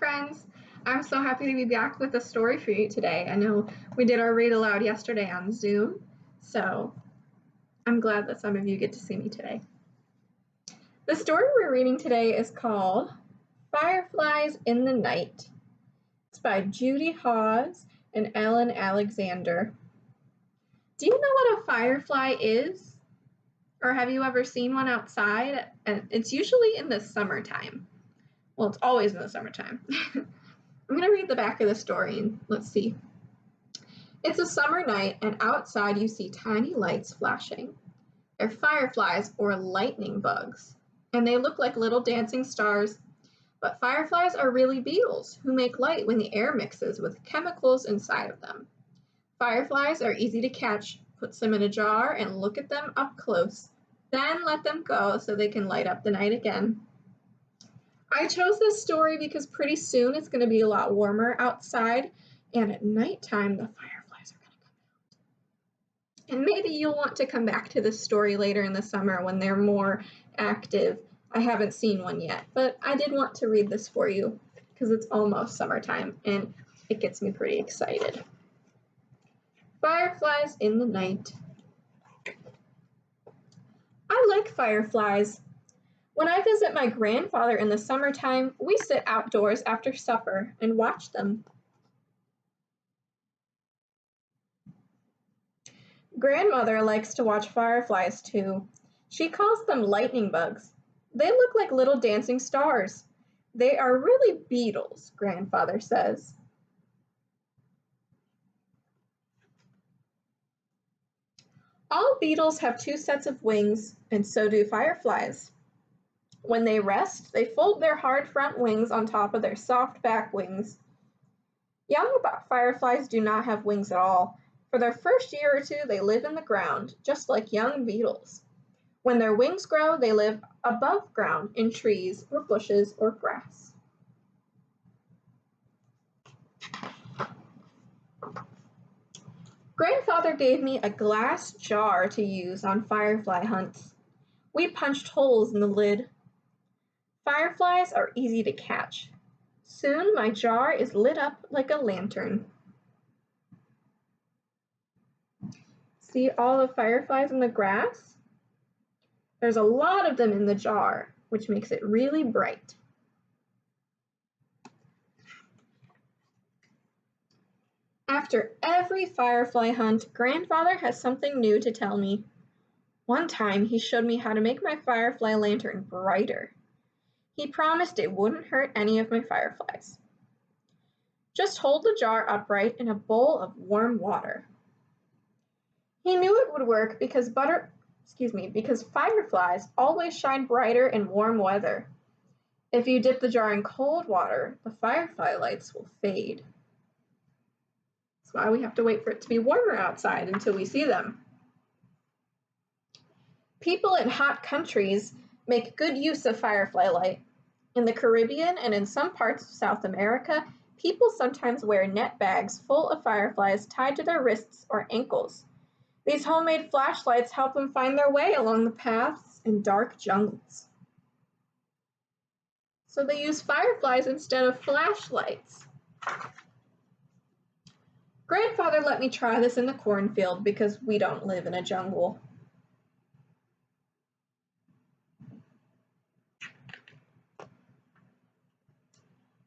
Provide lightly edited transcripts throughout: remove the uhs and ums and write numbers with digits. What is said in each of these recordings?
friends. I'm so happy to be back with a story for you today. I know we did our read aloud yesterday on Zoom, so I'm glad that some of you get to see me today. The story we're reading today is called Fireflies in the Night. It's by Judy Hawes and Ellen Alexander. Do you know what a firefly is? Or have you ever seen one outside? And it's usually in the summertime. Well, it's always in the summertime. I'm going to read the back of the story and let's see. It's a summer night and outside you see tiny lights flashing. They're fireflies or lightning bugs, and they look like little dancing stars. But fireflies are really beetles who make light when the air mixes with chemicals inside of them. Fireflies are easy to catch. Put them in a jar and look at them up close. Then let them go so they can light up the night again. I chose this story because pretty soon it's going to be a lot warmer outside, and at nighttime the fireflies are going to come out. And maybe you'll want to come back to this story later in the summer when they're more active. I haven't seen one yet, but I did want to read this for you because it's almost summertime and it gets me pretty excited. Fireflies in the Night. I like fireflies. When I visit my grandfather in the summertime, we sit outdoors after supper and watch them. Grandmother likes to watch fireflies too. She calls them lightning bugs. They look like little dancing stars. They are really beetles, Grandfather says. All beetles have two sets of wings, and so do fireflies. When they rest, they fold their hard front wings on top of their soft back wings. Young fireflies do not have wings at all. For their first year or two, they live in the ground, just like young beetles. When their wings grow, they live above ground in trees or bushes or grass. Grandfather gave me a glass jar to use on firefly hunts. We punched holes in the lid. Fireflies are easy to catch. Soon my jar is lit up like a lantern. See all the fireflies in the grass? There's a lot of them in the jar, which makes it really bright. After every firefly hunt, Grandfather has something new to tell me. One time he showed me how to make my firefly lantern brighter. He promised it wouldn't hurt any of my fireflies. Just hold the jar upright in a bowl of warm water. He knew it would work because fireflies always shine brighter in warm weather. If you dip the jar in cold water, the firefly lights will fade. That's why we have to wait for it to be warmer outside until we see them. People in hot countries make good use of firefly light. In the Caribbean and in some parts of South America, people sometimes wear net bags full of fireflies tied to their wrists or ankles. These homemade flashlights help them find their way along the paths in dark jungles. So they use fireflies instead of flashlights. Grandfather let me try this in the cornfield because we don't live in a jungle.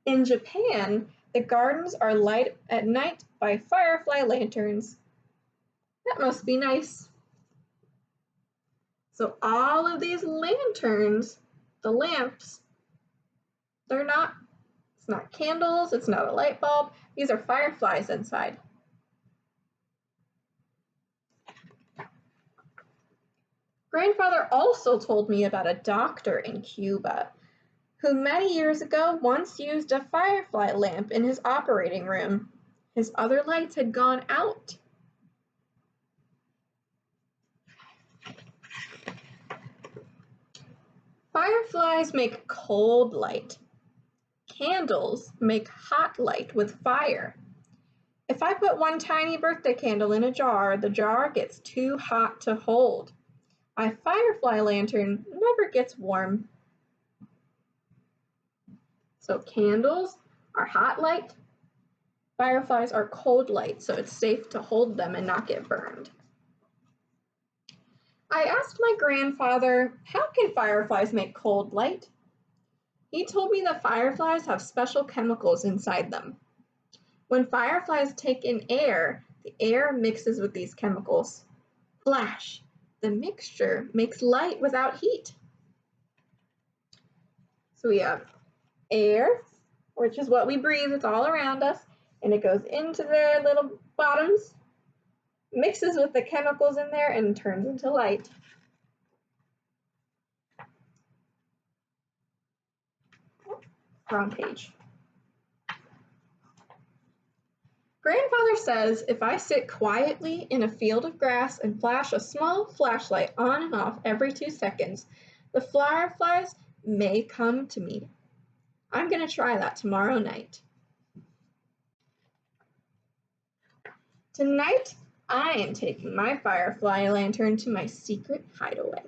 In Japan, the gardens are lit at night by firefly lanterns. That must be nice. So all of these lanterns, the lamps, it's not candles, it's not a light bulb, these are fireflies inside. Grandfather also told me about a doctor in Cuba who many years ago once used a firefly lamp in his operating room. His other lights had gone out. Fireflies make cold light. Candles make hot light with fire. If I put one tiny birthday candle in a jar, the jar gets too hot to hold. My firefly lantern never gets warm. So candles are hot light. Fireflies are cold light, so it's safe to hold them and not get burned. I asked my grandfather, how can fireflies make cold light? He told me that fireflies have special chemicals inside them. When fireflies take in air, the air mixes with these chemicals. Flash! The mixture makes light without heat. So we have air, which is what we breathe, it's all around us, and it goes into their little bottoms, mixes with the chemicals in there, and turns into light. Wrong page. Grandfather says if I sit quietly in a field of grass and flash a small flashlight on and off every 2 seconds, the fireflies may come to me. I'm going to try that tomorrow night. Tonight, I am taking my firefly lantern to my secret hideaway.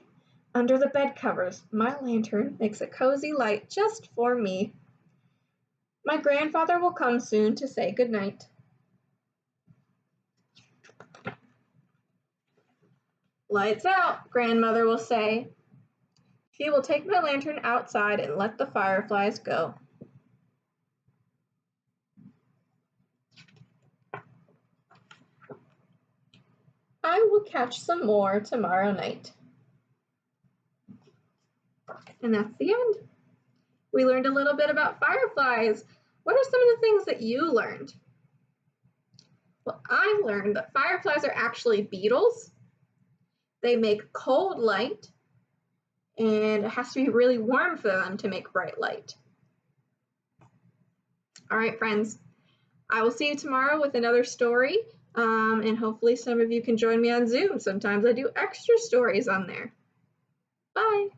Under the bed covers, my lantern makes a cozy light just for me. My grandfather will come soon to say goodnight. Lights out, grandmother will say. She will take my lantern outside and let the fireflies go. I will catch some more tomorrow night. And that's the end. We learned a little bit about fireflies. What are some of the things that you learned? Well, I learned that fireflies are actually beetles. They make cold light, and it has to be really warm for them to make bright light. All right, friends, I will see you tomorrow with another story, and hopefully some of you can join me on Zoom. Sometimes I do extra stories on there. Bye.